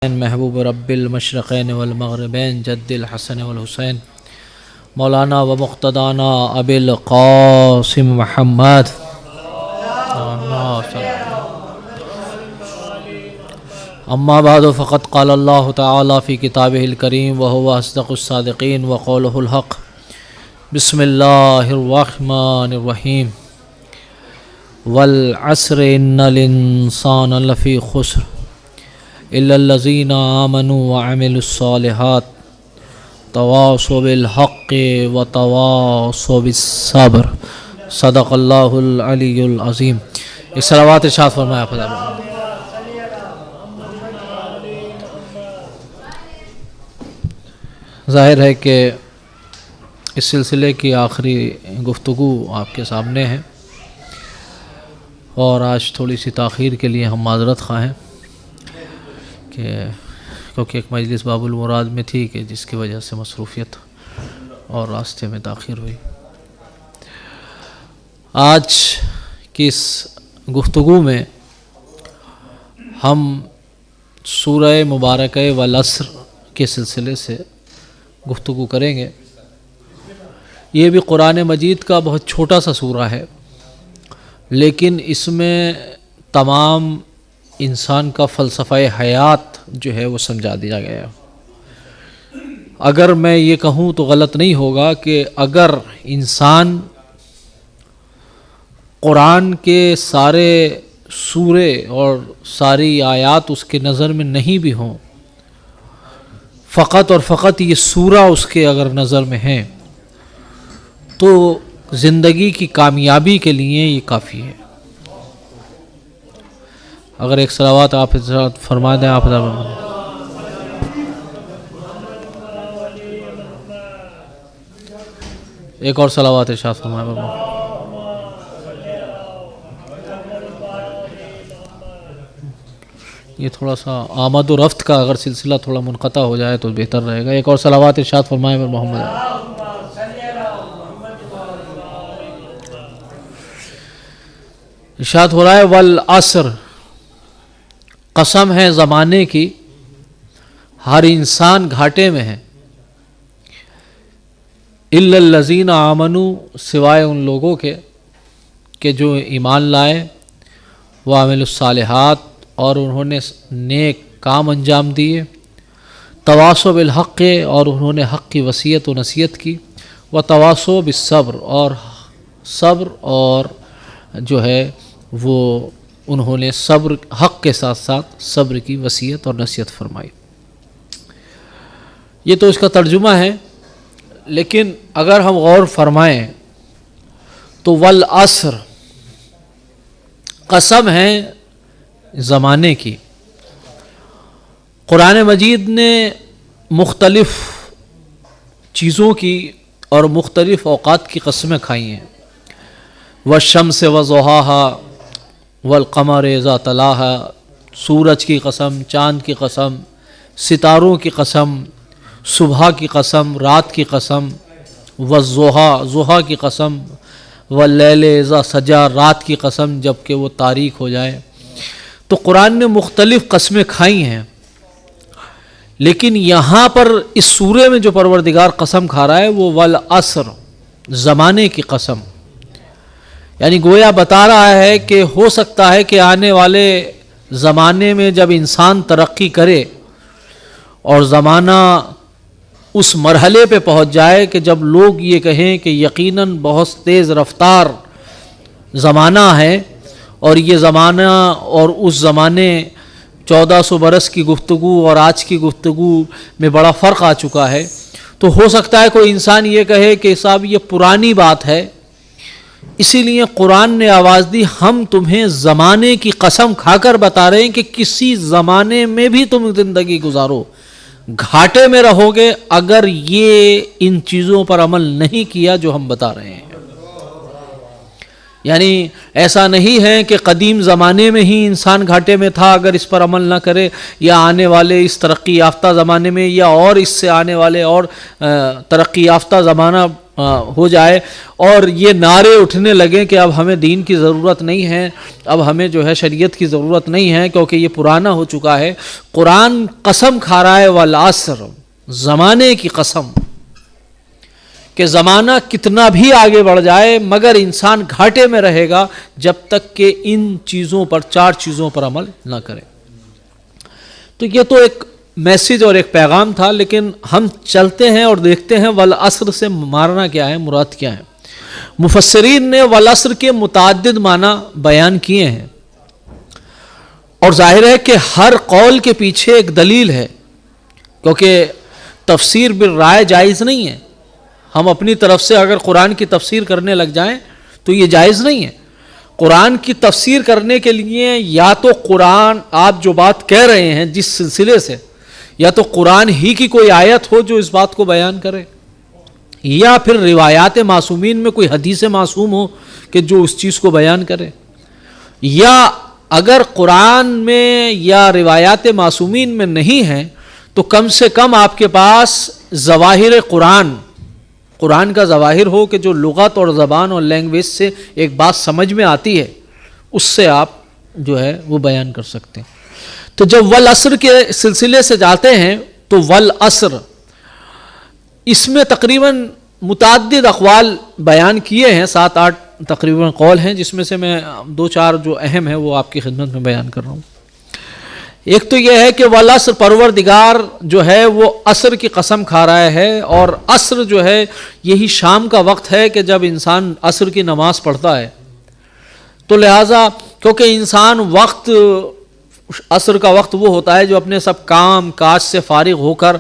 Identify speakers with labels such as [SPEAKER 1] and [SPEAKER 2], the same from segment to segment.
[SPEAKER 1] محبوب رب المشرقین والمغربین جد الحسن والحسین مولانا و مقتدانا ابی القاسم محمد اما بعد فقد قال اللہ تعالی فی کتابہ الکریم وهو اصدق الصادقین وقولہ الحق بسم اللہ الرحمن الرحیم والعصر ان الانسان لفی خسر الا الذین آمنوا وعملوا الصالحات تواصوا بالحق وتواصوا بالصبر صدق اللہ العلی العظیم۔ ایک صلوات ارشاد فرمایا خدا۔ ظاہر ہے کہ اس سلسلے کی آخری گفتگو آپ کے سامنے ہے اور آج تھوڑی سی تاخیر کے لیے ہم معذرت خواہ ہیں کیونکہ ایک مجلس باب المراد میں تھی کہ جس کی وجہ سے مصروفیت اور راستے میں تاخیر ہوئی۔ آج کی اس گفتگو میں ہم سورہ مبارکہ والعصر کے سلسلے سے گفتگو کریں گے۔ یہ بھی قرآن مجید کا بہت چھوٹا سا سورہ ہے، لیکن اس میں تمام انسان کا فلسفہ حیات جو ہے وہ سمجھا دیا گیا ہے۔ اگر میں یہ کہوں تو غلط نہیں ہوگا کہ اگر انسان قرآن کے سارے سورے اور ساری آیات اس کے نظر میں نہیں بھی ہوں، فقط اور فقط یہ سورہ اس کے اگر نظر میں ہیں تو زندگی کی کامیابی کے لیے یہ کافی ہے۔ اگر ایک صلوات آپ فرما دیں آپ ایک اور صلوات ارشاد فرمائیں۔ یہ تھوڑا سا آمد و رفت کا اگر سلسلہ تھوڑا منقطع ہو جائے تو بہتر رہے گا۔ ایک اور صلوات ارشاد فرمائیں محمد۔ ارشاد ہو رہا ہے والعصر، قسم ہے زمانے کی، ہر انسان گھاٹے میں ہے، الا الذین آمنوا، سوائے ان لوگوں کے کہ جو ایمان لائے، وعملوا الصالحات، اور انہوں نے نیک کام انجام دیے، تواصوا بالحق، اور انہوں نے حق کی وصیت و نصیحت کی، وتواصوا بالصبر، اور صبر اور جو ہے وہ انہوں نے صبر، حق کے ساتھ ساتھ صبر کی وصیت اور نصیحت فرمائی۔ یہ تو اس کا ترجمہ ہے، لیکن اگر ہم غور فرمائیں تو والعصر، قسم ہے زمانے کی۔ قرآن مجید نے مختلف چیزوں کی اور مختلف اوقات کی قسمیں کھائی ہیں۔ والشمس وضحاها والقمر اذا تلاہا، سورج کی قسم، چاند کی قسم، ستاروں کی قسم، صبح کی قسم، رات کی قسم، والضحیٰ، ضحیٰ کی قسم، واللیل اذا سجا، رات کی قسم جب کہ وہ تاریک ہو جائے۔ تو قرآن نے مختلف قسمیں کھائی ہیں، لیکن یہاں پر اس سورے میں جو پروردگار قسم کھا رہا ہے وہ والعصر، زمانے کی قسم، یعنی گویا بتا رہا ہے کہ ہو سکتا ہے کہ آنے والے زمانے میں جب انسان ترقی کرے اور زمانہ اس مرحلے پہ پہنچ جائے کہ جب لوگ یہ کہیں کہ یقیناً بہت تیز رفتار زمانہ ہے، اور یہ زمانہ اور اس زمانے 1400 برس کی گفتگو اور آج کی گفتگو میں بڑا فرق آ چکا ہے، تو ہو سکتا ہے کوئی انسان یہ کہے کہ صاحب یہ پرانی بات ہے، اسی لیے قرآن نے آواز دی ہم تمہیں زمانے کی قسم کھا کر بتا رہے ہیں کہ کسی زمانے میں بھی تم زندگی گزارو، گھاٹے میں رہو گے اگر یہ ان چیزوں پر عمل نہیں کیا جو ہم بتا رہے ہیں۔ یعنی ایسا نہیں ہے کہ قدیم زمانے میں ہی انسان گھاٹے میں تھا اگر اس پر عمل نہ کرے، یا آنے والے اس ترقی یافتہ زمانے میں، یا اور اس سے آنے والے اور ترقی یافتہ زمانہ ہو جائے اور یہ نعرے اٹھنے لگیں کہ اب ہمیں دین کی ضرورت نہیں ہے، اب ہمیں جو ہے شریعت کی ضرورت نہیں ہے کیونکہ یہ پرانا ہو چکا ہے۔ قرآن قسم کھا رہا ہے والعصر، زمانے کی قسم، کہ زمانہ کتنا بھی آگے بڑھ جائے مگر انسان گھاٹے میں رہے گا جب تک کہ ان چیزوں پر، 4 چیزوں پر عمل نہ کرے۔ تو یہ تو ایک میسیج اور ایک پیغام تھا، لیکن ہم چلتے ہیں اور دیکھتے ہیں والعصر سے مارنا کیا ہے، مراد کیا ہے۔ مفسرین نے والعصر کے متعدد معنی بیان کیے ہیں، اور ظاہر ہے کہ ہر قول کے پیچھے ایک دلیل ہے، کیونکہ تفسیر بالرائے جائز نہیں ہے۔ ہم اپنی طرف سے اگر قرآن کی تفسیر کرنے لگ جائیں تو یہ جائز نہیں ہے۔ قرآن کی تفسیر کرنے کے لیے یا تو قرآن، آپ جو بات کہہ رہے ہیں جس سلسلے سے، یا تو قرآن ہی کی کوئی آیت ہو جو اس بات کو بیان کرے، یا پھر روایات معصومین میں کوئی حدیث معصوم ہو کہ جو اس چیز کو بیان کرے، یا اگر قرآن میں یا روایات معصومین میں نہیں ہے تو کم سے کم آپ کے پاس ظواہر قرآن کا ظواہر ہو کہ جو لغت اور زبان اور لینگویج سے ایک بات سمجھ میں آتی ہے، اس سے آپ جو ہے وہ بیان کر سکتے ہیں۔ تو جب والعصر کے سلسلے سے جاتے ہیں تو والعصر، اس میں تقریباً متعدد اقوال بیان کیے ہیں، 7-8 تقریباً قول ہیں، جس میں سے میں 2-4 جو اہم ہیں وہ آپ کی خدمت میں بیان کر رہا ہوں۔ ایک تو یہ ہے کہ والعصر، پروردگار جو ہے وہ عصر کی قسم کھا رہا ہے، اور عصر جو ہے یہی شام کا وقت ہے کہ جب انسان عصر کی نماز پڑھتا ہے۔ تو لہٰذا کیونکہ انسان وقت، عصر کا وقت وہ ہوتا ہے جو اپنے سب کام کاج سے فارغ ہو کر،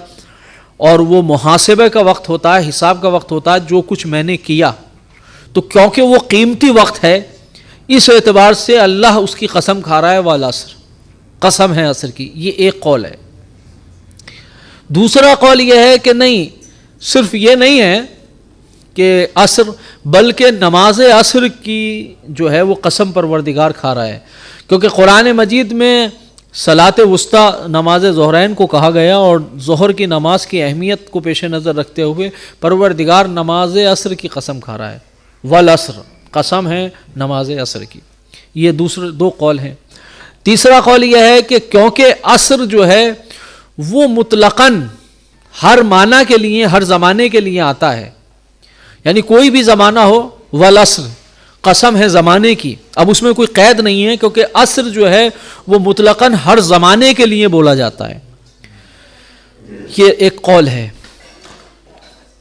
[SPEAKER 1] اور وہ محاسبے کا وقت ہوتا ہے، حساب کا وقت ہوتا ہے، جو کچھ میں نے کیا، تو کیونکہ وہ قیمتی وقت ہے، اس اعتبار سے اللہ اس کی قسم کھا رہا ہے، والعصر، قسم ہے عصر کی۔ یہ ایک قول ہے۔ دوسرا قول یہ ہے کہ نہیں، صرف یہ نہیں ہے کہ عصر، بلکہ نماز عصر کی جو ہے وہ قسم پروردگار کھا رہا ہے، کیونکہ قرآن مجید میں صلاۃ وسطیٰ نماز ظہرین کو کہا گیا، اور ظہر کی نماز کی اہمیت کو پیش نظر رکھتے ہوئے پروردگار نماز عصر کی قسم کھا رہا ہے، والعصر، قسم ہے نماز عصر کی۔ یہ دوسرے 2 قول ہیں۔ تیسرا قول یہ ہے کہ کیونکہ عصر جو ہے وہ مطلقاً ہر معنی کے لیے، ہر زمانے کے لیے آتا ہے، یعنی کوئی بھی زمانہ ہو، والعصر، قسم ہے زمانے کی، اب اس میں کوئی قید نہیں ہے، کیونکہ عصر جو ہے وہ مطلقاً ہر زمانے کے لیے بولا جاتا ہے۔ یہ ایک قول ہے۔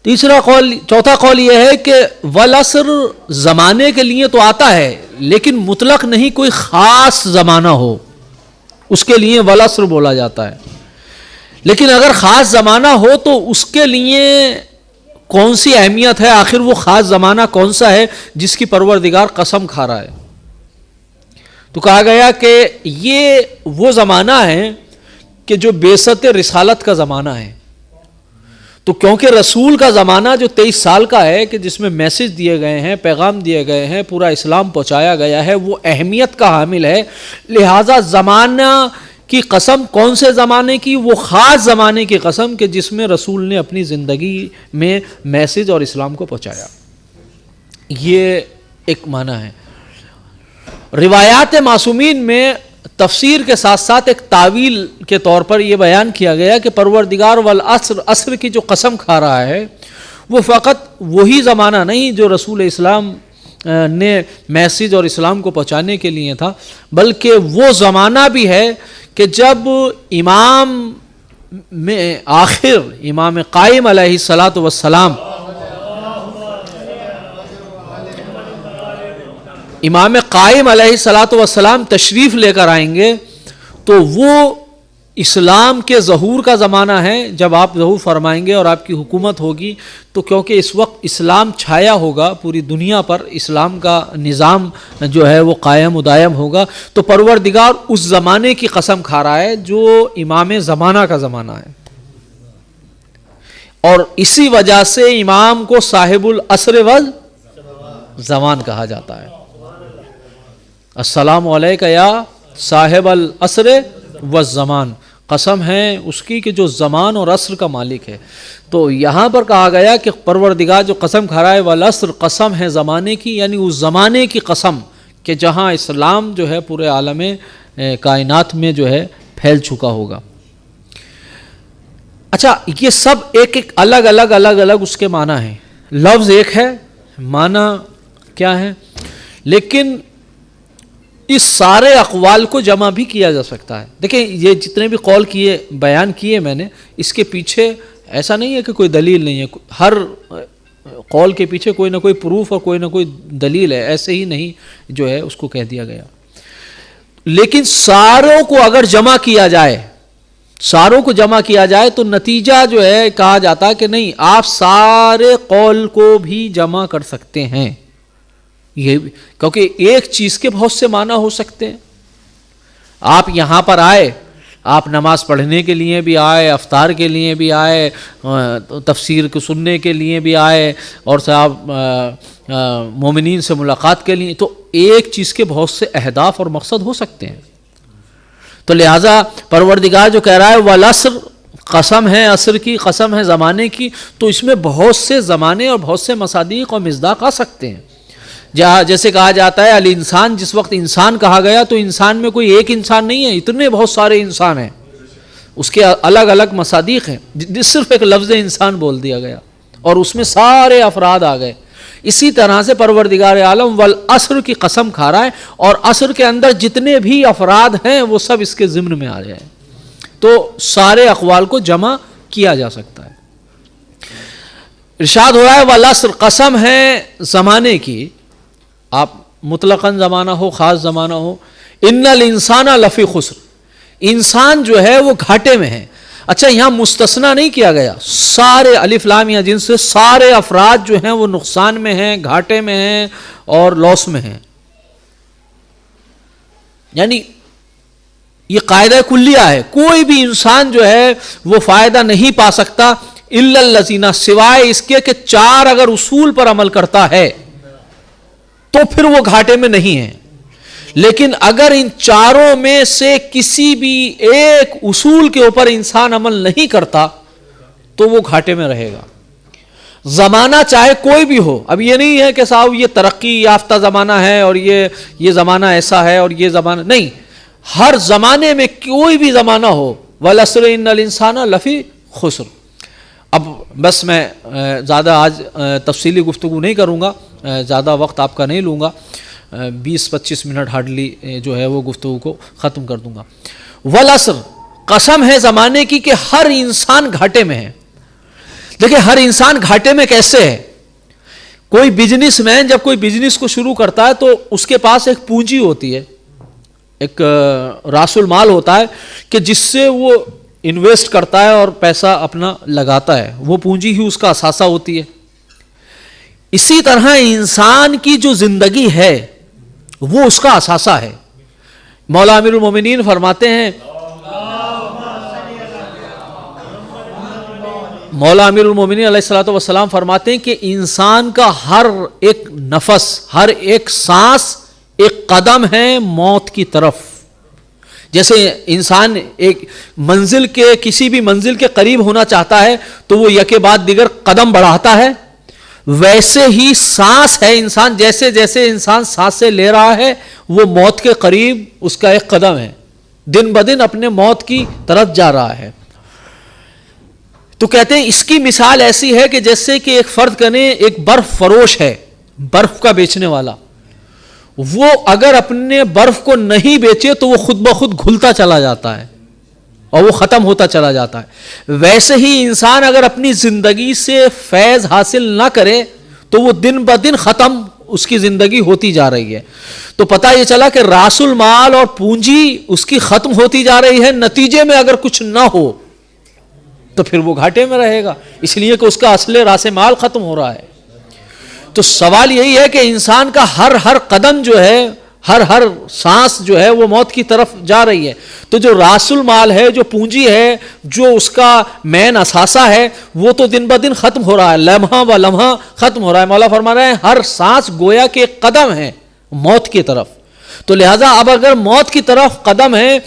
[SPEAKER 1] چوتھا قول یہ ہے کہ والعصر زمانے کے لیے تو آتا ہے، لیکن مطلق نہیں، کوئی خاص زمانہ ہو اس کے لیے والعصر بولا جاتا ہے۔ لیکن اگر خاص زمانہ ہو تو اس کے لیے کون سی اہمیت ہے، آخر وہ خاص زمانہ کون سا ہے جس کی پروردگار قسم کھا رہا ہے؟ تو کہا گیا کہ یہ وہ زمانہ ہے کہ جو بعثت رسالت کا زمانہ ہے۔ تو کیونکہ رسول کا زمانہ جو 23 سال کا ہے، کہ جس میں میسج دیے گئے ہیں، پیغام دیے گئے ہیں، پورا اسلام پہنچایا گیا ہے، وہ اہمیت کا حامل ہے، لہٰذا زمانہ کی قسم، کون سے زمانے کی؟ وہ خاص زمانے کی قسم کہ جس میں رسول نے اپنی زندگی میں میسج اور اسلام کو پہنچایا۔ یہ ایک معنی ہے۔ روایات معصومین میں تفسیر کے ساتھ ساتھ ایک تعویل کے طور پر یہ بیان کیا گیا کہ پروردگار والعصر، عصر کی جو قسم کھا رہا ہے وہ فقط وہی زمانہ نہیں جو رسول اسلام نے میسج اور اسلام کو پہنچانے کے لیے تھا، بلکہ وہ زمانہ بھی ہے کہ جب امام قائم علیہ الصلاۃ والسلام، امام قائم علیہ الصلاۃ والسلام تشریف لے کر آئیں گے، تو وہ اسلام کے ظہور کا زمانہ ہے جب آپ ظہور فرمائیں گے اور آپ کی حکومت ہوگی۔ تو کیونکہ اس وقت اسلام چھایا ہوگا پوری دنیا پر، اسلام کا نظام جو ہے وہ قائم و دائم ہوگا، تو پروردگار اس زمانے کی قسم کھا رہا ہے جو امام زمانہ کا زمانہ ہے، اور اسی وجہ سے امام کو صاحب العصر والزمان کہا جاتا ہے۔ السلام علیکہ یا صاحب العصر والزمان، قسم ہے اس کی کہ جو زمان اور عصر کا مالک ہے. تو یہاں پر کہا گیا کہ پروردگار جو قسم کھا رہا ہے والعصر، قسم ہے زمانے کی، یعنی اس زمانے کی قسم کہ جہاں اسلام جو ہے پورے عالم کائنات میں جو ہے پھیل چکا ہوگا. اچھا، یہ سب ایک ایک الگ الگ اس کے معنی ہیں. لفظ ایک ہے، معنی کیا ہے، لیکن اس سارے اقوال کو جمع بھی کیا جا سکتا ہے. دیکھیں یہ جتنے بھی قول کیے، بیان کیے میں نے، اس کے پیچھے ایسا نہیں ہے کہ کوئی دلیل نہیں ہے. ہر قول کے پیچھے کوئی نہ کوئی پروف اور کوئی نہ کوئی دلیل ہے، ایسے ہی نہیں جو ہے اس کو کہہ دیا گیا. لیکن ساروں کو اگر جمع کیا جائے تو نتیجہ جو ہے کہا جاتا ہے کہ نہیں، آپ سارے قول کو بھی جمع کر سکتے ہیں. یہ کیونکہ ایک چیز کے بہت سے معنی ہو سکتے ہیں. آپ یہاں پر آئے، آپ نماز پڑھنے کے لیے بھی آئے، افطار کے لیے بھی آئے، تفسیر کو سننے کے لیے بھی آئے، اور صاحب مومنین سے ملاقات کے لیے. تو ایک چیز کے بہت سے اہداف اور مقصد ہو سکتے ہیں. تو لہٰذا پروردگار جو کہہ رہا ہے والعصر، قسم ہے عصر کی، قسم ہے زمانے کی، تو اس میں بہت سے زمانے اور بہت سے مصادیق اور مصداق آ سکتے ہیں. جیسے کہا جاتا ہے الانسان، جس وقت انسان کہا گیا تو انسان میں کوئی ایک انسان نہیں ہے، اتنے بہت سارے انسان ہیں، اس کے الگ الگ مصادیق ہیں. صرف ایک لفظ انسان بول دیا گیا اور اس میں سارے افراد آ گئے. اسی طرح سے پروردگار عالم والعصر کی قسم کھا رہا ہے، اور عصر کے اندر جتنے بھی افراد ہیں وہ سب اس کے ضمن میں آ جائیں، تو سارے اقوال کو جمع کیا جا سکتا ہے. ارشاد ہو رہا ہے والعصر، قسم ہے زمانے کی، آپ مطلقاً زمانہ ہو، خاص زمانہ ہو. ان الانسان لفی خسر، انسان جو ہے وہ گھاٹے میں ہے. اچھا، یہاں مستثنا نہیں کیا گیا، سارے الف لام یا جن سے سارے افراد جو ہیں وہ نقصان میں ہیں، گھاٹے میں ہیں اور لاس میں ہیں. یعنی یہ قاعدہ کلیہ ہے، کوئی بھی انسان جو ہے وہ فائدہ نہیں پا سکتا الا الذین، سوائے اس کے کہ 4 اگر اصول پر عمل کرتا ہے تو پھر وہ گھاٹے میں نہیں ہے. لیکن اگر ان 4 میں سے کسی بھی ایک اصول کے اوپر انسان عمل نہیں کرتا تو وہ گھاٹے میں رہے گا. زمانہ چاہے کوئی بھی ہو، اب یہ نہیں ہے کہ صاحب یہ ترقی یافتہ زمانہ ہے اور یہ زمانہ ایسا ہے اور یہ زمانہ نہیں، ہر زمانے میں کوئی بھی زمانہ ہو، والعصر ان الانسان لفی خسر. اب بس میں زیادہ آج تفصیلی گفتگو نہیں کروں گا، زیادہ وقت آپ کا نہیں لوں گا، 20-25 منٹ ہارڈلی جو ہے وہ گفتگو کو ختم کر دوں گا. والعصر، قسم ہے زمانے کی کہ ہر انسان گھاٹے میں ہے. دیکھیں ہر انسان گھاٹے میں کیسے ہے؟ کوئی بزنس مین جب کوئی بزنس کو شروع کرتا ہے تو اس کے پاس ایک پونجی ہوتی ہے، ایک راس المال ہوتا ہے کہ جس سے وہ انویسٹ کرتا ہے اور پیسہ اپنا لگاتا ہے، وہ پونجی ہی اس کا اثاثہ ہوتی ہے. اسی طرح انسان کی جو زندگی ہے وہ اس کا اثاثہ ہے. مولا امیر المومنین فرماتے ہیں، مولا امیر المومنین علیہ الصلوۃ والسلام فرماتے ہیں کہ انسان کا ہر ایک نفس، ہر ایک سانس ایک قدم ہے موت کی طرف. جیسے انسان ایک منزل کے، کسی بھی منزل کے قریب ہونا چاہتا ہے تو وہ یکے بعد دیگر قدم بڑھاتا ہے، ویسے ہی سانس ہے انسان، جیسے جیسے انسان سانسیں لے رہا ہے وہ موت کے قریب اس کا ایک قدم ہے، دن بدن اپنے موت کی طرف جا رہا ہے. تو کہتے ہیں اس کی مثال ایسی ہے کہ جیسے کہ ایک فرض کریں ایک برف فروش ہے، برف کا بیچنے والا، وہ اگر اپنے برف کو نہیں بیچے تو وہ خود بخود گھلتا چلا جاتا ہے اور وہ ختم ہوتا چلا جاتا ہے. ویسے ہی انسان اگر اپنی زندگی سے فیض حاصل نہ کرے تو وہ دن بدن ختم اس کی زندگی ہوتی جا رہی ہے. تو پتہ یہ چلا کہ راس المال اور پونجی اس کی ختم ہوتی جا رہی ہے، نتیجے میں اگر کچھ نہ ہو تو پھر وہ گھاٹے میں رہے گا، اس لیے کہ اس کا اصل راس مال ختم ہو رہا ہے. تو سوال یہی ہے کہ انسان کا ہر قدم جو ہے، ہر سانس جو ہے وہ موت کی طرف جا رہی ہے. تو جو راس المال ہے، جو پونجی ہے، جو اس کا مین اثاثہ ہے، وہ تو دن بدن ختم ہو رہا ہے، لمحہ و لمحہ ختم ہو رہا ہے. مولا فرما رہے ہیں ہر سانس گویا کہ ایک قدم ہے موت کی طرف. تو لہذا اب اگر موت کی طرف قدم ہے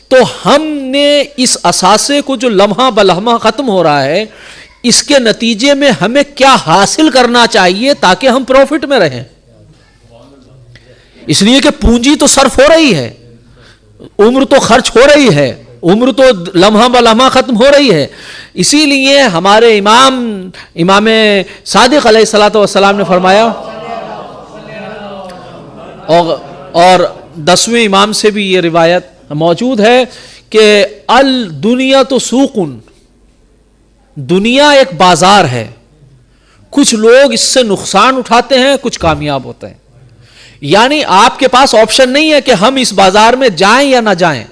[SPEAKER 1] تو ہم نے اس اثاثے کو جو لمحہ بلمحہ ختم ہو رہا ہے اس کے نتیجے میں ہمیں کیا حاصل کرنا چاہیے تاکہ ہم پروفٹ میں رہیں. اس لیے کہ پونجی تو صرف ہو رہی ہے, عمر تو خرچ ہو رہی ہے, عمر تو لمحہ بلمحہ ختم ہو رہی ہے. اسی لیے ہمارے امام صادق علیہ الصلوۃ والسلام نے فرمایا, اور 10ویں امام سے بھی یہ روایت موجود ہے کہ الدنیا تو سوقن, دنیا ایک بازار ہے, کچھ لوگ اس سے نقصان اٹھاتے ہیں, کچھ کامیاب ہوتے ہیں. یعنی آپ کے پاس آپشن نہیں ہے کہ ہم اس بازار میں جائیں یا نہ جائیں,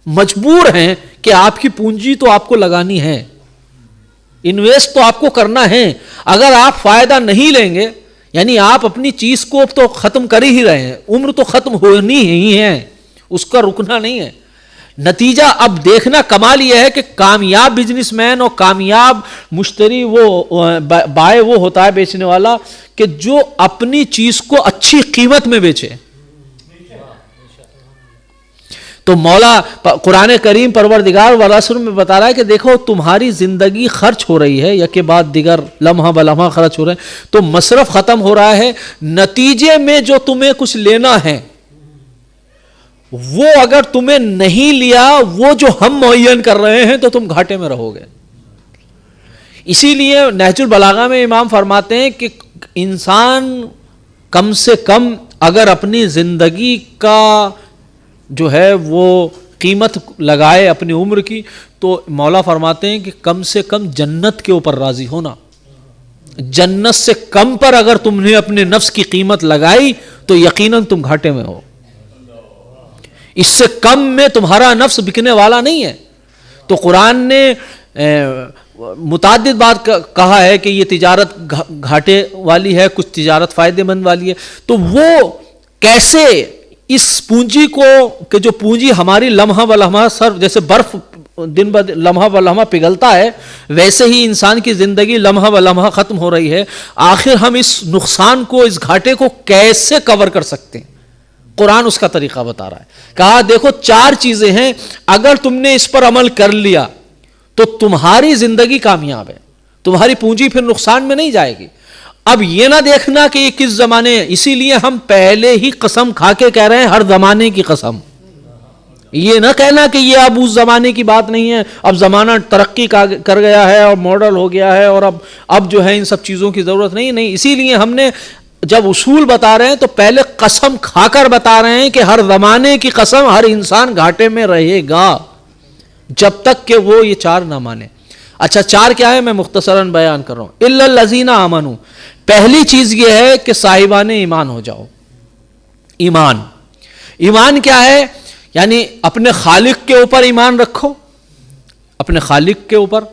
[SPEAKER 1] مجبور ہیں کہ آپ کی پونجی تو آپ کو لگانی ہے, انویسٹ تو آپ کو کرنا ہے. اگر آپ فائدہ نہیں لیں گے یعنی آپ اپنی چیز کو تو ختم کر ہی رہے ہیں, عمر تو ختم ہونی ہی ہے, اس کا رکنا نہیں ہے. نتیجہ اب دیکھنا کمال یہ ہے کہ کامیاب بزنس مین اور کامیاب مشتری وہ بائے وہ ہوتا ہے, بیچنے والا, کہ جو اپنی چیز کو اچھی قیمت میں بیچے. تو مولا قرآن کریم پروردگار والعصر میں بتا رہا ہے کہ دیکھو تمہاری زندگی خرچ ہو رہی ہے, یک بعد دیگر لمحہ بلمحہ خرچ ہو رہے ہیں, تو مصرف ختم ہو رہا ہے. نتیجے میں جو تمہیں کچھ لینا ہے وہ اگر تمہیں نہیں لیا, وہ جو ہم معین کر رہے ہیں, تو تم گھاٹے میں رہو گے. اسی لیے نہج البلاغہ میں امام فرماتے ہیں کہ انسان کم سے کم اگر اپنی زندگی کا جو ہے وہ قیمت لگائے اپنی عمر کی, تو مولا فرماتے ہیں کہ کم سے کم جنت کے اوپر راضی ہونا. جنت سے کم پر اگر تم نے اپنے نفس کی قیمت لگائی تو یقیناً تم گھاٹے میں ہو. اس سے کم میں تمہارا نفس بکنے والا نہیں ہے. تو قرآن نے متعدد بات کہا ہے کہ یہ تجارت گھاٹے والی ہے, کچھ تجارت فائدے مند والی ہے. تو وہ کیسے اس پونجی کو, کہ جو پونجی ہماری لمحہ بلمحہ سر جیسے برف دن بہ دن لمحہ بلمحہ پگھلتا ہے, ویسے ہی انسان کی زندگی لمحہ بلمحہ ختم ہو رہی ہے. آخر ہم اس نقصان کو, اس گھاٹے کو کیسے کور کر سکتے ہیں؟ قرآن اس کا طریقہ بتا رہا ہے. کہا دیکھو 4 چیزیں ہیں, اگر تم نے اس پر عمل کر لیا تو تمہاری زندگی کامیاب ہے, تمہاری پونجی پھر نقصان میں نہیں جائے گی. اب یہ نہ دیکھنا کہ یہ کس زمانے, اسی لیے ہم پہلے ہی قسم کھا کے کہہ رہے ہیں ہر زمانے کی قسم. یہ نہ کہنا کہ یہ اب اس زمانے کی بات نہیں ہے, اب زمانہ ترقی کر گیا ہے اور ماڈل ہو گیا ہے اور اب جو ہے ان سب چیزوں کی ضرورت نہیں. اسی لیے ہم نے جب اصول بتا رہے ہیں تو پہلے قسم کھا کر بتا رہے ہیں کہ ہر زمانے کی قسم, ہر انسان گھاٹے میں رہے گا جب تک کہ وہ یہ 4 نہ مانے. اچھا 4 کیا ہے, میں مختصراً بیان کر رہا ہوں. الا الذین آمنوا, پہلی چیز یہ ہے کہ صاحبان ایمان ہو جاؤ. ایمان کیا ہے؟ یعنی اپنے خالق کے اوپر ایمان رکھو, اپنے خالق کے اوپر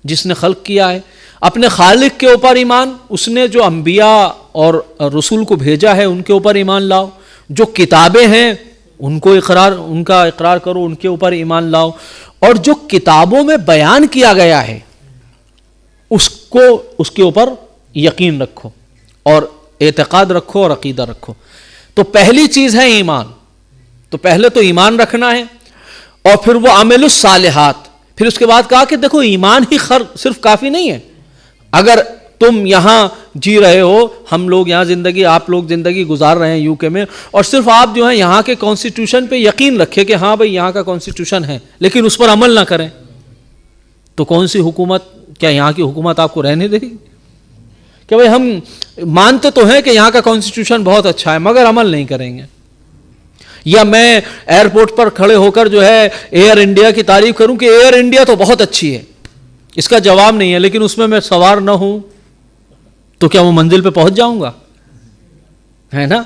[SPEAKER 1] جس نے خلق کیا ہے, اپنے خالق کے اوپر ایمان, اس نے جو انبیاء اور رسول کو بھیجا ہے ان کے اوپر ایمان لاؤ, جو کتابیں ہیں ان کا اقرار کرو, ان کے اوپر ایمان لاؤ, اور جو کتابوں میں بیان کیا گیا ہے اس کے اوپر یقین رکھو اور اعتقاد رکھو اور عقیدہ رکھو. تو پہلی چیز ہے ایمان. تو پہلے تو ایمان رکھنا ہے اور پھر وہ عمل الصالحات. پھر اس کے بعد کہا کہ دیکھو ایمان ہی صرف کافی نہیں ہے. اگر تم یہاں جی رہے ہو, ہم لوگ یہاں آپ لوگ زندگی گزار رہے ہیں یو کے میں, اور صرف آپ جو ہیں یہاں کے کانسٹیٹیوشن پہ یقین رکھے کہ ہاں بھئی یہاں کا کانسٹیٹیوشن ہے, لیکن اس پر عمل نہ کریں, تو کون سی حکومت, کیا یہاں کی حکومت آپ کو رہنے دے گی؟ کہ بھئی ہم مانتے تو ہیں کہ یہاں کا کانسٹیٹیوشن بہت اچھا ہے مگر عمل نہیں کریں گے. یا میں ایئرپورٹ پر کھڑے ہو کر جو ہے ایئر انڈیا کی تعریف کروں کہ ایئر انڈیا تو بہت اچھی ہے, اس کا جواب نہیں ہے, لیکن اس میں سوار نہ ہوں تو کیا وہ منزل پہ پہنچ جاؤں گا؟ ہے نا.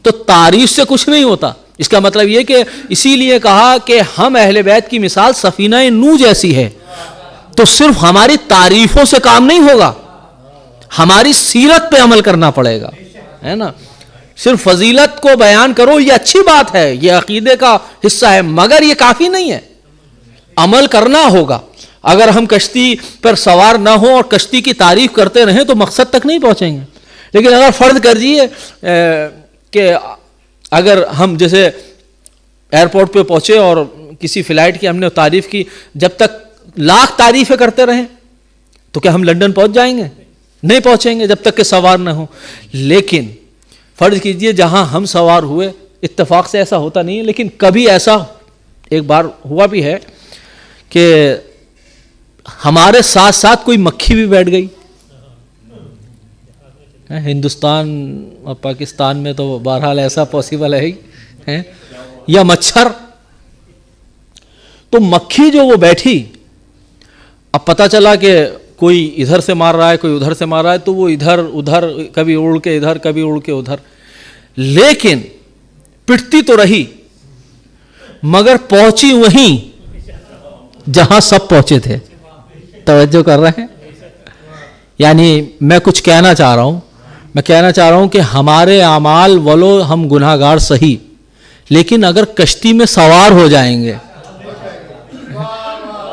[SPEAKER 1] تو تعریف سے کچھ نہیں ہوتا. اس کا مطلب یہ کہ اسی لیے کہا کہ ہم اہل بیت کی مثال سفینہ نوح جیسی ہے. تو صرف ہماری تعریفوں سے کام نہیں ہوگا, ہماری سیرت پہ عمل کرنا پڑے گا, ہے نا. صرف فضیلت کو بیان کرو یہ اچھی بات ہے, یہ عقیدے کا حصہ ہے, مگر یہ کافی نہیں ہے, عمل کرنا ہوگا. اگر ہم کشتی پر سوار نہ ہوں اور کشتی کی تعریف کرتے رہیں تو مقصد تک نہیں پہنچیں گے. لیکن اگر فرض کر دیجیے کہ اگر ہم جیسے ایئرپورٹ پہ پہنچے اور کسی فلائٹ کی ہم نے تعریف کی، جب تک لاکھ تعریفیں کرتے رہیں تو کیا ہم لندن پہنچ جائیں گے؟ نہیں پہنچیں گے جب تک کہ سوار نہ ہوں. لیکن فرض کیجئے جہاں ہم سوار ہوئے، اتفاق سے ایسا ہوتا نہیں ہے لیکن کبھی ایسا ایک بار ہوا بھی ہے کہ ہمارے ساتھ ساتھ کوئی مکھی بھی بیٹھ گئی. ہندوستان اور پاکستان میں تو بہرحال ایسا پاسبل ہے ہی، یا مچھر. تو مکھی جو وہ بیٹھی، اب پتہ چلا کہ کوئی ادھر سے مار رہا ہے کوئی ادھر سے مار رہا ہے، تو وہ ادھر ادھر کبھی اڑ کے ادھر کبھی اڑ کے ادھر، لیکن پٹتی تو رہی مگر پہنچی وہیں جہاں سب پہنچے تھے. توجہ کر رہے ہیں؟ یعنی میں کچھ کہنا چاہ رہا ہوں، میں کہنا چاہ رہا ہوں کہ ہمارے اعمال ولو ہم گناہ گار صحیح، لیکن اگر کشتی میں سوار ہو جائیں گے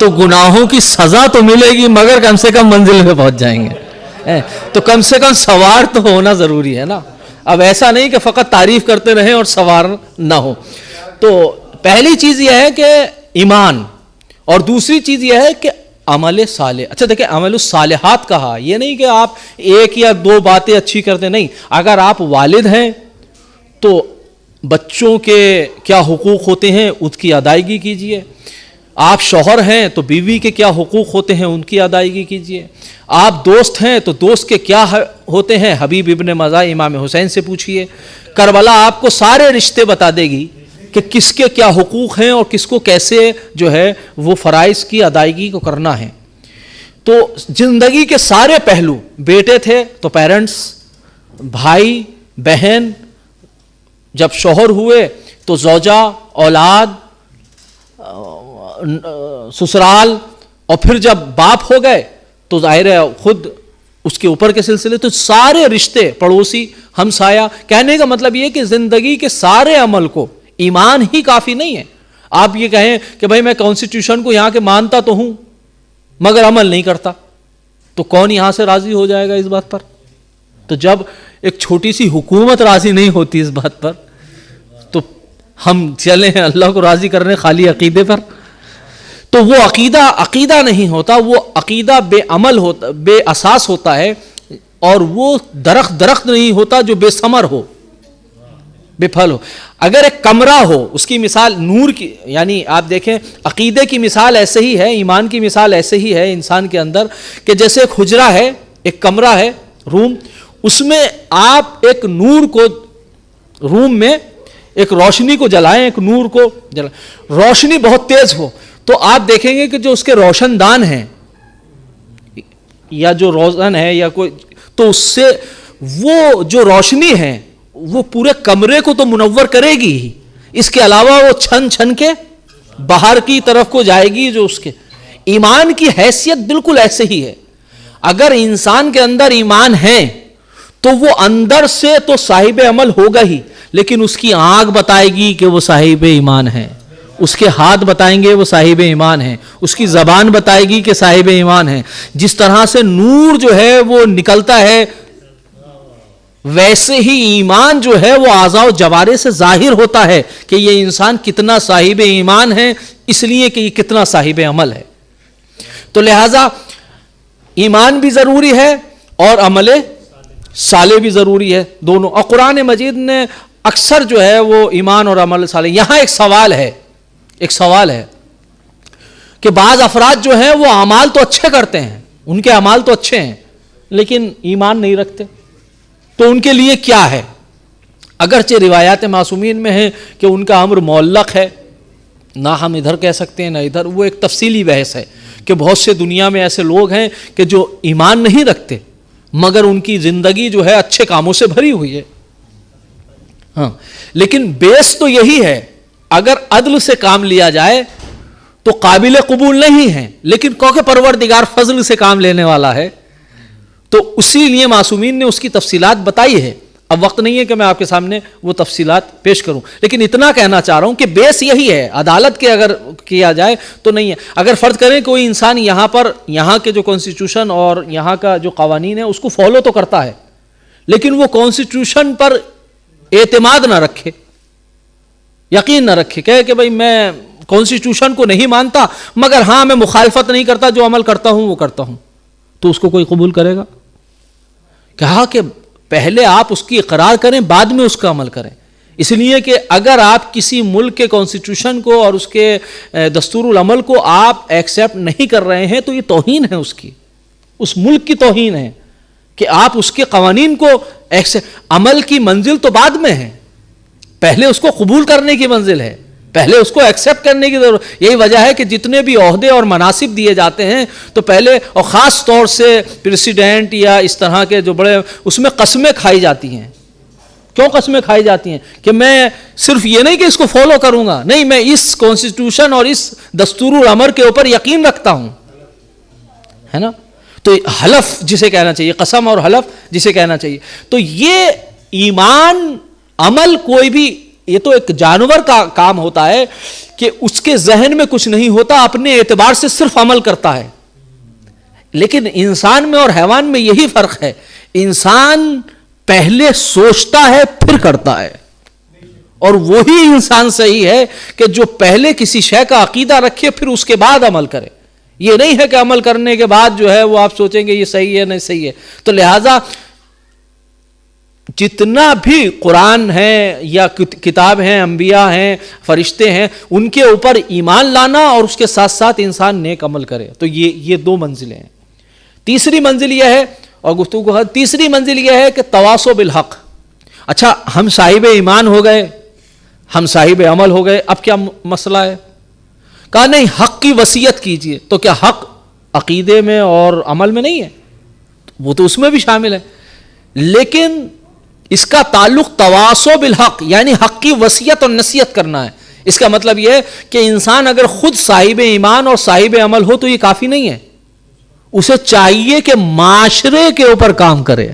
[SPEAKER 1] تو گناہوں کی سزا تو ملے گی مگر کم سے کم منزل پہ پہنچ جائیں گے. تو کم سے کم سوار تو ہونا ضروری ہے نا. اب ایسا نہیں کہ فقط تعریف کرتے رہیں اور سوار نہ ہو. تو پہلی چیز یہ ہے کہ ایمان، اور دوسری چیز یہ ہے کہ عمل صالح. اچھا دیکھیں، عمل الصالحات کہا، یہ نہیں کہ آپ ایک یا دو باتیں اچھی کرتے، نہیں. اگر آپ والد ہیں تو بچوں کے کیا حقوق ہوتے ہیں اس کی ادائیگی کیجیے. آپ شوہر ہیں تو بیوی کے کیا حقوق ہوتے ہیں ان کی ادائیگی کیجیے. آپ دوست ہیں تو دوست کے کیا ہوتے ہیں، حبیب ابن مزاح امام حسین سے پوچھیے. کربلا آپ کو سارے رشتے بتا دے گی کہ کس کے کیا حقوق ہیں اور کس کو کیسے جو ہے وہ فرائض کی ادائیگی کو کرنا ہے. تو زندگی کے سارے پہلو، بیٹے تھے تو پیرنٹس، بھائی بہن، جب شوہر ہوئے تو زوجہ، اولاد، سسرال، اور پھر جب باپ ہو گئے تو ظاہر ہے خود اس کے اوپر کے سلسلے. تو سارے رشتے، پڑوسی، ہمسایہ. کہنے کا مطلب یہ کہ زندگی کے سارے عمل کو ایمان ہی کافی نہیں ہے. آپ یہ کہیں کہ بھائی میں کانسٹیٹیوشن کو یہاں کے مانتا تو ہوں مگر عمل نہیں کرتا، تو کون یہاں سے راضی ہو جائے گا اس بات پر؟ تو جب ایک چھوٹی سی حکومت راضی نہیں ہوتی اس بات پر تو ہم چلے ہیں اللہ کو راضی کرنے خالی عقیدے پر. تو وہ عقیدہ نہیں ہوتا، وہ عقیدہ بے عمل ہوتا، بے اساس ہوتا ہے. اور وہ درخت نہیں ہوتا جو بے ثمر ہو، بے پھل ہو. اگر ایک کمرہ ہو، اس کی مثال نور کی، یعنی آپ دیکھیں عقیدے کی مثال ایسے ہی ہے، ایمان کی مثال ایسے ہی ہے انسان کے اندر، کہ جیسے ایک حجرہ ہے، ایک کمرہ ہے، روم، اس میں آپ ایک نور کو، روم میں ایک روشنی کو جلائیں، ایک نور کو جلائیں، روشنی بہت تیز ہو تو آپ دیکھیں گے کہ جو اس کے روشن دان ہیں یا جو روزن ہے یا کوئی، تو اس سے وہ جو روشنی ہے وہ پورے کمرے کو تو منور کرے گی ہی، اس کے علاوہ وہ چھن چھن کے باہر کی طرف کو جائے گی. جو اس کے ایمان کی حیثیت بالکل ایسے ہی ہے. اگر انسان کے اندر ایمان ہے تو وہ اندر سے تو صاحب عمل ہوگا ہی، لیکن اس کی آنکھ بتائے گی کہ وہ صاحب ایمان ہے، اس کے ہاتھ بتائیں گے وہ صاحب ایمان ہے، اس کی زبان بتائے گی کہ صاحب ایمان ہے. جس طرح سے نور جو ہے وہ نکلتا ہے، ویسے ہی ایمان جو ہے وہ اعضاء و جوارح سے ظاہر ہوتا ہے کہ یہ انسان کتنا صاحب ایمان ہے، اس لیے کہ یہ کتنا صاحب عمل ہے. تو لہذا ایمان بھی ضروری ہے اور عمل صالح بھی ضروری ہے، دونوں. اور قرآن مجید نے اکثر جو ہے وہ ایمان اور عمل صالح. یہاں ایک سوال ہے کہ بعض افراد جو ہیں وہ اعمال تو اچھے کرتے ہیں، ان کے اعمال تو اچھے ہیں لیکن ایمان نہیں رکھتے، تو ان کے لیے کیا ہے؟ اگرچہ روایات معصومین میں ہے کہ ان کا امر معلق ہے، نہ ہم ادھر کہہ سکتے ہیں نہ ادھر، وہ ایک تفصیلی بحث ہے کہ بہت سے دنیا میں ایسے لوگ ہیں کہ جو ایمان نہیں رکھتے مگر ان کی زندگی جو ہے اچھے کاموں سے بھری ہوئی ہے. ہاں، لیکن بیس تو یہی ہے، اگر عدل سے کام لیا جائے تو قابل قبول نہیں ہے، لیکن کیونکہ پروردگار فضل سے کام لینے والا ہے تو اسی لیے معصومین نے اس کی تفصیلات بتائی ہے. اب وقت نہیں ہے کہ میں آپ کے سامنے وہ تفصیلات پیش کروں، لیکن اتنا کہنا چاہ رہا ہوں کہ بیس یہی ہے. عدالت کے اگر کیا جائے تو نہیں ہے. اگر فرض کریں کوئی انسان یہاں پر، یہاں کے جو کانسٹیٹیوشن اور یہاں کا جو قوانین ہے اس کو فالو تو کرتا ہے لیکن وہ کانسٹیٹیوشن پر اعتماد نہ رکھے، یقین نہ رکھے، کہے کہ بھائی میں کانسٹیٹیوشن کو نہیں مانتا مگر ہاں میں مخالفت نہیں کرتا، جو عمل کرتا ہوں وہ کرتا ہوں، تو اس کو کوئی قبول کرے گا؟ کہا کہ پہلے آپ اس کی اقرار کریں، بعد میں اس کا عمل کریں. اس لیے کہ اگر آپ کسی ملک کے کانسٹیٹیوشن کو اور اس کے دستور العمل کو آپ ایکسیپٹ نہیں کر رہے ہیں تو یہ توہین ہے، اس کی، اس ملک کی توہین ہے کہ آپ اس کے قوانین کو عمل کی منزل تو بعد میں ہے، پہلے اس کو قبول کرنے کی منزل ہے، پہلے اس کو ایکسیپٹ کرنے کی ضرورت. یہی وجہ ہے کہ جتنے بھی عہدے اور مناصب دیے جاتے ہیں تو پہلے، اور خاص طور سے پریسیڈنٹ یا اس طرح کے جو بڑے، اس میں قسمیں کھائی جاتی ہیں. کیوں قسمیں کھائی جاتی ہیں؟ کہ میں صرف یہ نہیں کہ اس کو فالو کروں گا، نہیں، میں اس کانسٹیٹیوشن اور اس دستور الامر کے اوپر یقین رکھتا ہوں، ہے نا. تو حلف جسے کہنا چاہیے، قسم اور حلف جسے کہنا چاہیے. تو یہ ایمان عمل کوئی بھی، یہ تو ایک جانور کا کام ہوتا ہے کہ اس کے ذہن میں کچھ نہیں ہوتا، اپنے اعتبار سے صرف عمل کرتا ہے. لیکن انسان میں اور حیوان میں یہی فرق ہے، انسان پہلے سوچتا ہے پھر کرتا ہے، اور وہی انسان صحیح ہے کہ جو پہلے کسی شے کا عقیدہ رکھے پھر اس کے بعد عمل کرے. یہ نہیں ہے کہ عمل کرنے کے بعد جو ہے وہ آپ سوچیں گے یہ صحیح ہے نہیں صحیح ہے. تو لہذا جتنا بھی قرآن ہے یا کتاب ہیں، انبیاء ہیں، فرشتے ہیں، ان کے اوپر ایمان لانا اور اس کے ساتھ ساتھ انسان نیک عمل کرے. تو یہ دو منزلیں ہیں. تیسری منزل یہ ہے، اور گفتگو کا تیسری منزل یہ ہے کہ تواصو بالحق. اچھا، ہم صاحب ایمان ہو گئے، ہم صاحب عمل ہو گئے، اب کیا مسئلہ ہے؟ کہا نہیں، حق کی وصیت کیجئے. تو کیا حق عقیدے میں اور عمل میں نہیں ہے؟ وہ تو اس میں بھی شامل ہے، لیکن اس کا تعلق تواصو بالحق یعنی حق کی وصیت اور نصیحت کرنا ہے. اس کا مطلب یہ ہے کہ انسان اگر خود صاحب ایمان اور صاحب عمل ہو تو یہ کافی نہیں ہے، اسے چاہیے کہ معاشرے کے اوپر کام کرے.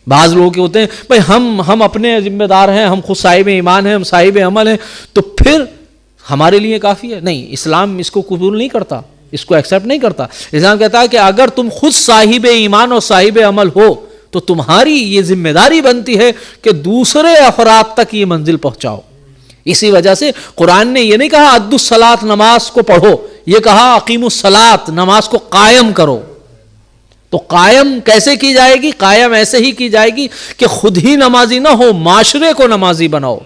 [SPEAKER 1] بعض لوگ ہوتے ہیں بھائی ہم اپنے ذمہ دار ہیں، ہم خود صاحب ایمان ہیں، ہم صاحب عمل ہیں، تو پھر ہمارے لیے کافی ہے. نہیں، اسلام اس کو قبول نہیں کرتا، اس کو ایکسیپٹ نہیں کرتا. اسلام کہتا ہے کہ اگر تم خود صاحب ایمان اور صاحب عمل ہو تو تمہاری یہ ذمہ داری بنتی ہے کہ دوسرے افراد تک یہ منزل پہنچاؤ. اسی وجہ سے قرآن نے یہ نہیں کہا ادوا الصلاۃ، نماز کو پڑھو، یہ کہا اقیموا الصلاۃ، نماز کو قائم کرو. تو قائم کیسے کی جائے گی؟ قائم ایسے ہی کی جائے گی کہ خود ہی نمازی نہ ہو، معاشرے کو نمازی بناؤ.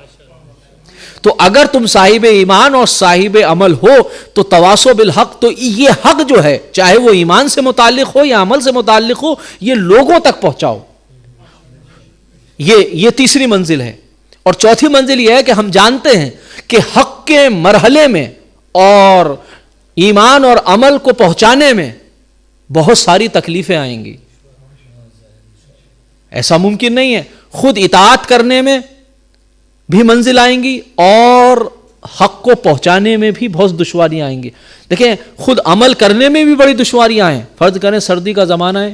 [SPEAKER 1] تو اگر تم صاحب ایمان اور صاحب عمل ہو تو تواصو بالحق، تو یہ حق جو ہے چاہے وہ ایمان سے متعلق ہو یا عمل سے متعلق ہو، یہ لوگوں تک پہنچاؤ. یہ تیسری منزل ہے. اور چوتھی منزل یہ ہے کہ ہم جانتے ہیں کہ حق کے مرحلے میں اور ایمان اور عمل کو پہنچانے میں بہت ساری تکلیفیں آئیں گی. ایسا ممکن نہیں ہے. خود اطاعت کرنے میں بھی منزل آئیں گی اور حق کو پہنچانے میں بھی بہت دشواریاں آئیں گی. دیکھیں، خود عمل کرنے میں بھی بڑی دشواریاں ہیں. فرض کریں سردی کا زمانہ ہے،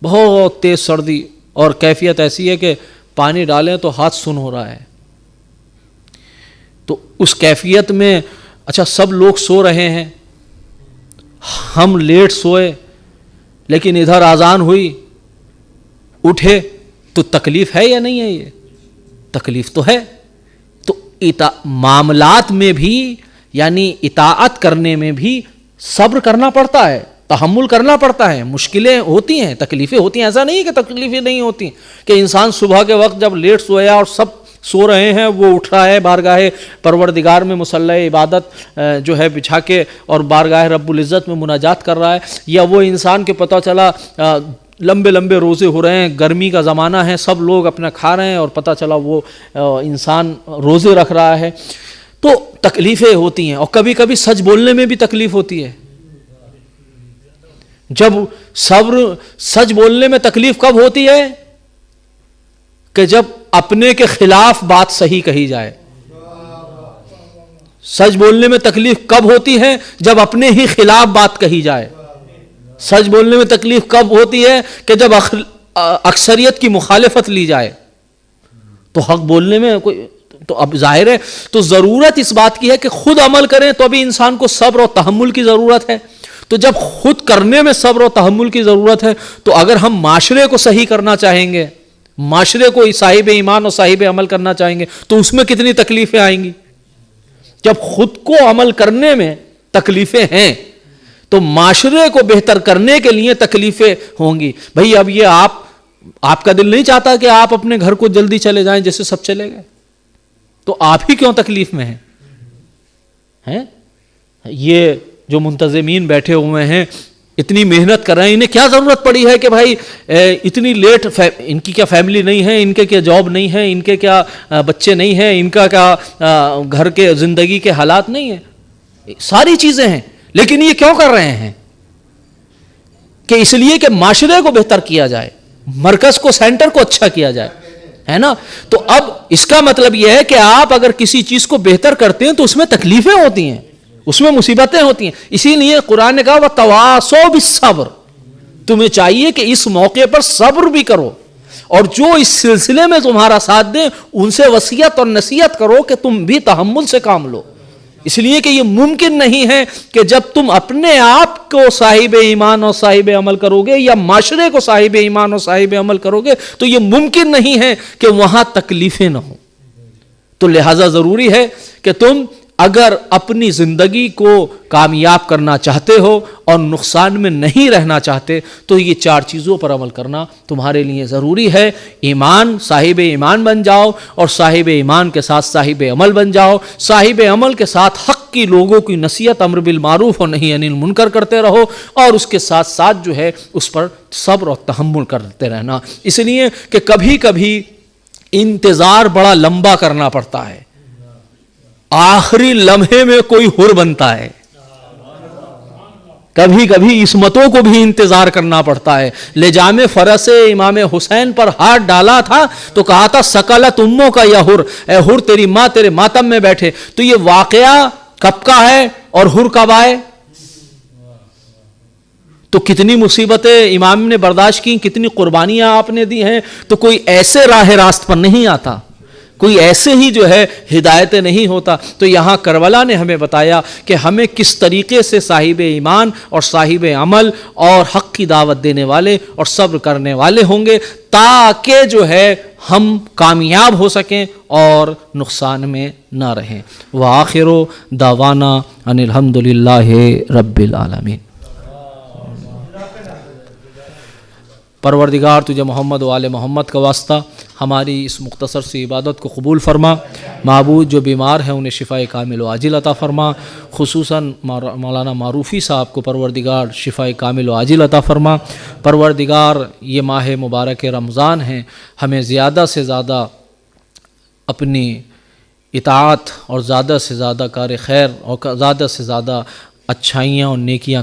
[SPEAKER 1] بہت تیز سردی، اور کیفیت ایسی ہے کہ پانی ڈالیں تو ہاتھ سن ہو رہا ہے. تو اس کیفیت میں اچھا سب لوگ سو رہے ہیں، ہم لیٹ سوئے، لیکن ادھر اذان ہوئی، اٹھے، تو تکلیف ہے یا نہیں ہے؟ یہ تکلیف تو ہے. تو معاملات میں بھی یعنی اطاعت کرنے میں بھی صبر کرنا پڑتا ہے، تحمل کرنا پڑتا ہے. مشکلیں ہوتی ہیں، تکلیفیں ہوتی ہیں. ایسا نہیں کہ تکلیفیں نہیں ہوتی، کہ انسان صبح کے وقت جب لیٹ سویا اور سب سو رہے ہیں، وہ اٹھ رہا ہے بارگاہ پروردگار میں مصلی عبادت جو ہے بچھا کے اور بارگاہ رب العزت میں مناجات کر رہا ہے. یا وہ انسان کے پتہ چلا لمبے لمبے روزے ہو رہے ہیں، گرمی کا زمانہ ہے، سب لوگ اپنا کھا رہے ہیں، اور پتہ چلا وہ انسان روزے رکھ رہا ہے. تو تکلیفیں ہوتی ہیں. اور کبھی کبھی سچ بولنے میں بھی تکلیف ہوتی ہے. جب سچ بولنے میں تکلیف کب ہوتی ہے؟ کہ جب اپنے کے خلاف بات صحیح کہی جائے. سچ بولنے میں تکلیف کب ہوتی ہے؟ جب اپنے ہی خلاف بات کہی جائے. سچ بولنے میں تکلیف کب ہوتی ہے؟ کہ جب اکثریت کی مخالفت لی جائے. تو حق بولنے میں کوئی تو اب ظاہر ہے، تو ضرورت اس بات کی ہے کہ خود عمل کریں تو ابھی انسان کو صبر اور تحمل کی ضرورت ہے. تو جب خود کرنے میں صبر و تحمل کی ضرورت ہے، تو اگر ہم معاشرے کو صحیح کرنا چاہیں گے معاشرے کو صاحب ایمان اور صاحب عمل کرنا چاہیں گے تو اس میں کتنی تکلیفیں آئیں گی. جب خود کو عمل کرنے میں تکلیفیں ہیں تو معاشرے کو بہتر کرنے کے لیے تکلیفیں ہوں گی. بھئی اب یہ آپ کا دل نہیں چاہتا کہ آپ اپنے گھر کو جلدی چلے جائیں جیسے سب چلے گئے, تو آپ ہی کیوں تکلیف میں ہیں؟ یہ جو منتظمین بیٹھے ہوئے ہیں اتنی محنت کر رہے ہیں, انہیں کیا ضرورت پڑی ہے کہ بھائی اتنی لیٹ, ان کی کیا فیملی نہیں ہے, ان کے کیا جاب نہیں ہے, ان کے کیا بچے نہیں ہیں, ان کا کیا گھر کے زندگی کے حالات نہیں ہیں, ساری چیزیں ہیں, لیکن یہ کیوں کر رہے ہیں کہ اس لیے کہ معاشرے کو بہتر کیا جائے, مرکز کو, سینٹر کو اچھا کیا جائے, ہے نا. تو اب اس کا مطلب یہ ہے کہ آپ اگر کسی چیز کو بہتر کرتے ہیں تو اس میں تکلیفیں ہوتی ہیں, اس میں مصیبتیں ہوتی ہیں. اسی لیے قرآن نے کہا وَتَوَاصَوْا بِالصَّبْرِ, تمہیں چاہیے کہ اس موقع پر صبر بھی کرو, اور جو اس سلسلے میں تمہارا ساتھ دیں ان سے وصیت اور نصیحت کرو کہ تم بھی تحمل سے کام لو. اس لیے کہ یہ ممکن نہیں ہے کہ جب تم اپنے آپ کو صاحب ایمان اور صاحب عمل کرو گے یا معاشرے کو صاحب ایمان اور صاحب عمل کرو گے تو یہ ممکن نہیں ہے کہ وہاں تکلیفیں نہ ہوں. تو لہذا ضروری ہے کہ تم اگر اپنی زندگی کو کامیاب کرنا چاہتے ہو اور نقصان میں نہیں رہنا چاہتے تو یہ 4 چیزوں پر عمل کرنا تمہارے لیے ضروری ہے. ایمان, صاحب ایمان بن جاؤ, اور صاحب ایمان کے ساتھ صاحب عمل بن جاؤ. صاحب عمل کے ساتھ حق کی لوگوں کی نصیحت, امر بالمعروف اور نہی عن المنکر کرتے رہو, اور اس کے ساتھ ساتھ جو ہے اس پر صبر اور تحمل کرتے رہنا. اس لیے کہ کبھی کبھی انتظار بڑا لمبا کرنا پڑتا ہے, آخری لمحے میں کوئی حر بنتا ہے. کبھی کبھی عصمتوں کو بھی انتظار کرنا پڑتا ہے. لجام فرس امام حسین پر ہاتھ ڈالا تھا تو کہا تھا سکلت اموں کا یا حر, اے حر تیری ماں تیرے ماتم میں بیٹھے. تو یہ واقعہ کب کا ہے اور حر کب آئے؟ تو کتنی مصیبتیں امام نے برداشت کی, کتنی قربانیاں آپ نے دی ہیں. تو کوئی ایسے راہ راست پر نہیں آتا, کوئی ایسے ہی جو ہے ہدایتیں نہیں ہوتا. تو یہاں کربلا نے ہمیں بتایا کہ ہمیں کس طریقے سے صاحب ایمان اور صاحب عمل اور حق کی دعوت دینے والے اور صبر کرنے والے ہوں گے تاکہ جو ہے ہم کامیاب ہو سکیں اور نقصان میں نہ رہیں. وآخر دعوانا ان الحمد للہ رب العالمین. پروردگار تجھے محمد و آل محمد کا واسطہ ہماری اس مختصر سی عبادت کو قبول فرما. معبود جو بیمار ہیں انہیں شفاء کامل و عاجل عطا فرما. خصوصاً مولانا معروفی صاحب کو پروردگار شفاء کامل و عاجل عطا فرما. پروردگار یہ ماہ مبارک رمضان ہیں, ہمیں زیادہ سے زیادہ اپنی اطاعت اور زیادہ سے زیادہ کار خیر اور زیادہ سے زیادہ اچھائیاں اور نیکیاں